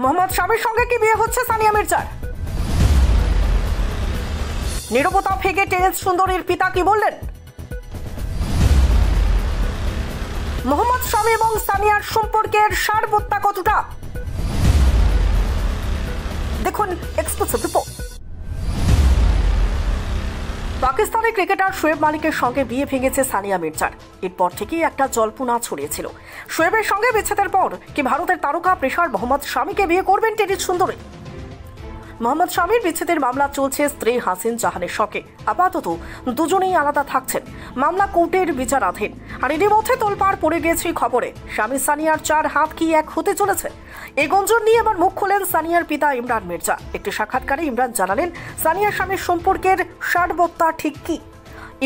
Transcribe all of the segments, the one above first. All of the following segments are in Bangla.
মোহাম্মদ শামির সঙ্গে কি বিয়ে হচ্ছে সানিয়া মির্জার? নীরবতা ভেঙে টেনিস সুন্দরীর পিতা কি বললেন? মোহাম্মদ শামি এবং সানিয়ার সম্পর্কের সারবত্তা কতটা? দেখুন exclusive report. Pakistani cricketer Shoaib মালিকের সঙ্গে বিয়ে ভেঙেছে সানিয়া মির্জার। এরপর থেকেই একটা জল্পনা ছড়িয়েছিল শোয়েবের সঙ্গে বিচ্ছেদের পর কি ভারতের তারকা পেসার মোহাম্মদ শামিকে বিয়ে করবেন টেনিস সুন্দরী। মোহাম্মদ শামির বিচ্ছেদের মামলা চলছে স্ত্রী হাসিন জাহানের শখে। আপাতত দুজনেই আলাদা থাকছেন, মামলা কোর্টের বিচারাধীন। আর এরই মধ্যে তোলপাড় পড়ে গেছে খবরে স্বামী সানিয়ার 4 হাত কি এক হতে চলেছে। এই গুঞ্জন নিয়ে এবার মুখ খুলেন সানিয়ার পিতা ইমরান মির্জা। একটি সাক্ষাৎকারে ইমরান জানালেন সানিয়ার স্বামীর সম্পর্কের সারবত্তা ঠিক কি।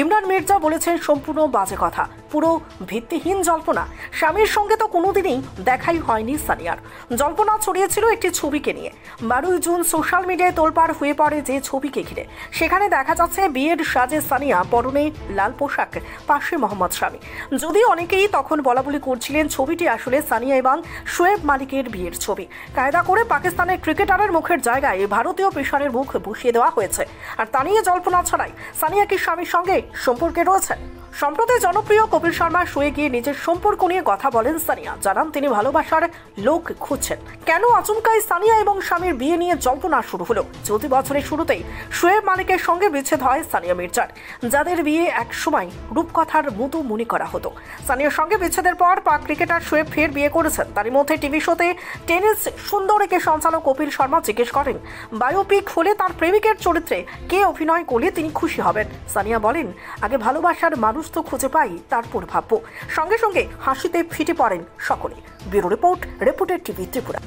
ইমরান মির্জা বলেছেন সম্পূর্ণ বাজে কথা, পুরো ভিত্তিহীন জল্পনা। স্বামীর সঙ্গে তো কোনোদিনই দেখাই হয়নি সানিয়ার। জল্পনা ছড়িয়েছিল একটি ছবিকে নিয়ে। 12 জুন সোশ্যাল মিডিয়ায় তোলপাড় হয়ে পড়ে যে ছবিকে ঘিরে। সেখানে দেখা যাচ্ছে বিয়ের সাজে সানিয়া, পরনে লাল পোশাক, পাশে মোহাম্মদ শামি। যদিও অনেকেই তখন বলাবলি করছিলেন ছবিটি আসলে সানিয়া এবং শোয়েব মালিকের বিয়ের ছবি। কায়দা করে পাকিস্তানের ক্রিকেটারের মুখের জায়গায় ভারতীয় পেসারের মুখ বসিয়ে দেওয়া হয়েছে। আর তা নিয়ে জল্পনা ছড়ায় সানিয়া কি স্বামীর সঙ্গে সম্পর্কে রয়েছে। সম্প্রতি জনপ্রিয় কপিল শর্মা শোয়ে গিয়ে নিজের সম্পর্ক নিয়ে কথা বলেন সানিয়া। জানান তিনি ভালোবাসার লোক খুঁজছেন। কেন আচমকাই সানিয়া এবং স্বামীর বিয়ে নিয়ে জল্পনা শুরু হলো? চলতি বছরের শুরুতেই শোয়েব মালিকের সঙ্গে বিচ্ছেদ হয় সানিয়া মির্জার, যাদের বিয়ে এক সময় রূপকথার মতো মনে করা হতো। সানিয়ার সঙ্গে বিচ্ছেদের পর পাক ক্রিকেটার শোয়েব ফের বিয়ে করেছেন। তারই মধ্যে টিভি শোতে টেনিস সুন্দরীকে সঞ্চালক কপিল শর্মা জিজ্ঞেস করেন বায়োপিক হলে তার প্রেমিকের চরিত্রে কে অভিনয় করলে তিনি খুশি হবেন। সানিয়া বলেন আগে ভালোবাসার মানুষ তো খুঁজে পাই, তারপর ভাববো। সঙ্গে সঙ্গে হাসিতে ফিটে পড়েন সকলে। Bureau report, reporter TV Tripura.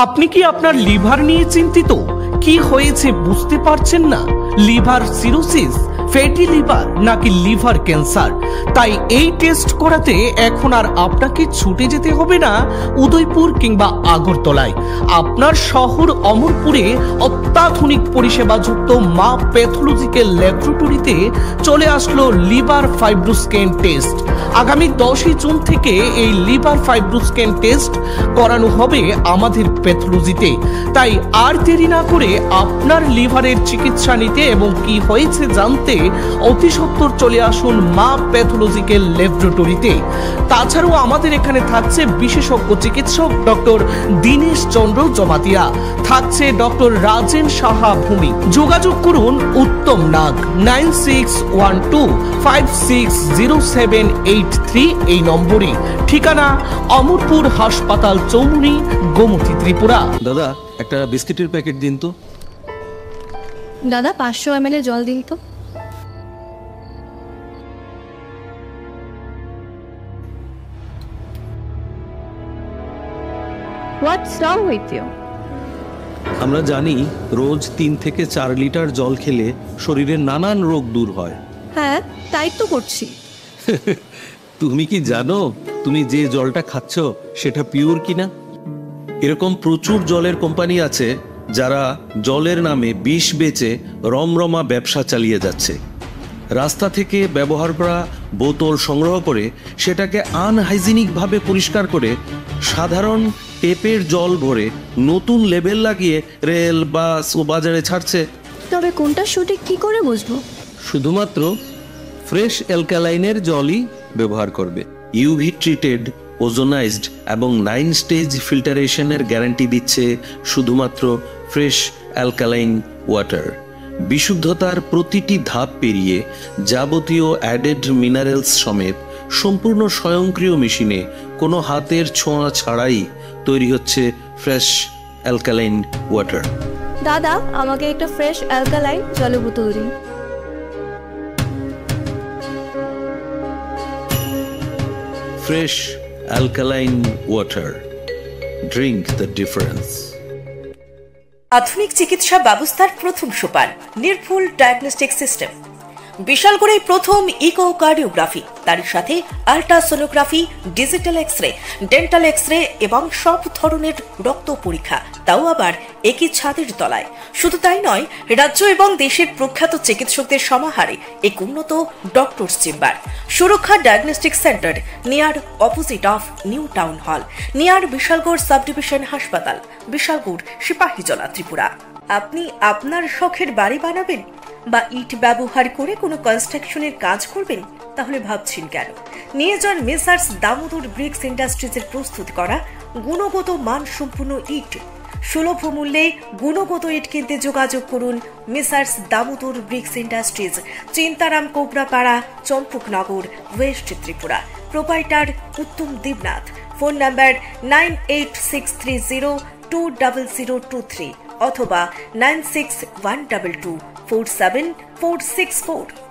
আপনি কি আপনার লিভার নিয়ে চিন্তিত? কি হয়েছে বুঝতে পারছেন না? লিভার সিরোসিস, ফ্যাটি লিভার নাকি লিভার ক্যান্সার? তাই এই টেস্ট করাতে এখন আর আপনাকে ছুটে যেতে হবে না উদয়পুর কিংবা আগরতলায়। আপনার শহর অমরপুরে অত্যাধুনিক পরিষেবাযুক্ত মা প্যাথোলজিক্যাল ল্যাবরেটরিতে চলে আসলো লিভার ফাইব্রোস্ক্যান টেস্ট। আগামী 10 জুন থেকে এই লিভার ফাইব্রোস্ক্যান টেস্ট করানো হবে আমাদের প্যাথোলজিতে। তাই আর দেরি না করে আপনার লিভারের চিকিৎসা নিতে এবং কি হয়েছে জানতে অতি সত্বর চলে আসুন মা প্যাথোলজিক্যাল ল্যাবরেটরিতে। তাছাড়াও আমাদের এখানে থাকছে বিশেষজ্ঞ চিকিৎসক ডক্টর দীনেশ চন্দ্র জমাতিয়া, থাকছে ডক্টর রাজেন সাহা ভূমি। যোগাযোগ করুন উত্তম নাগ 9612560783 এই নম্বরে। ঠিকানা অমরপুর হাসপাতাল চৌমুনি, গোমতী, ত্রিপুরা। দাদা একটা বিস্কিটের প্যাকেট দিন তো। দাদা 500 ml জল দিন তো। What's wrong with you? আমরা জানি রোজ 3 থেকে 4 লিটার জল খেলে শরীরের নানান রোগ দূর হয়। হ্যাঁ, তাই তো করছি। তুমি কি জানো তুমি যে জলটা খাচ্ছ সেটা পিওর কিনা? এরকম প্রচুর জলের কোম্পানি আছে যারা জলের নামে বিষ বেচে রমরমা ব্যবসা চালিয়ে যাচ্ছে। রাস্তা থেকে ব্যবহার করা বোতল সংগ্রহ করে সেটাকে আনহাইজিনিক ভাবে পরিষ্কার করে সাধারণ টেপের জল ভরে নতুন লেবেল লাগিয়ে রেল, বাস ও বাজারে ছাড়ছে। তবে কোনটা সঠিক কি করে বুঝবো? শুধুমাত্র ফ্রেশ অ্যালকালাইনের জলই ব্যবহার করবে। ইউভি ট্রিটেড, ওজোনাইজড এবং 9 স্টেজ ফিল্টারেশনের গ্যারান্টি দিচ্ছে শুধুমাত্র ফ্রেশ অ্যালকালাইন ওয়াটার। বিশুদ্ধতার প্রতিটি ধাপ পেরিয়ে যাবতীয় অ্যাডেড মিনারেলস সমেত সম্পূর্ণ স্বয়ংক্রিয় মেশিনে কোনো হাতের ছোঁয়া ছাড়াই তৈরি হচ্ছে ফ্রেশ অ্যালকালাইন ওয়াটার। দাদা আমাকে একটা ফ্রেশ অ্যালকালাইন জলের বোতল দিন। Fresh alkaline water, drink the difference. আধুনিক চিকিৎসা ব্যবস্থার প্রথম সোপান নির্ভুল ডায়াগনস্টিক সিস্টেম। বিশালগড়ে প্রথম ইকোকার্ডিওগ্রাফি, তার সাথে ultrasonography, digital x ray, dental x ray এবং সব ধরনের রক্ত পরীক্ষা, তাও আবার একই ছাদের তলায়। শুধু তাই নয়, রাজ্য এবং দেশের প্রখ্যাত চিকিৎসকদের সমাহারে এক উন্নত ডক্টরস চেম্বার। সুরক্ষা diagnostic centre, near opposite of new town hall, near Bishalgarh sub division হাসপাতাল, বিশালগড়, সিপাহীজলা, ত্রিপুরা। আপনি আপনার শখের বাড়ি বানাবেন বা ইট ব্যবহার করে কোনো কনস্ট্রাকশনের কাজ করবেন? তাহলে ভাবছেন কেন? নিয়ে যান মেসার্স দামোদর ব্রিক্স ইন্ডাস্ট্রিজের প্রস্তুত করা গুণগত মানসম্পন্ন ইট। সুলভ মূল্যে গুণগত ইট কিনতে যোগাযোগ করুন Messrs Damodar bricks industries, Chintaram Kobrapara, Champaknagar, west Tripura. Proprietor Uttam Debnath. Phone number 9863020023 অথবা 9612247464।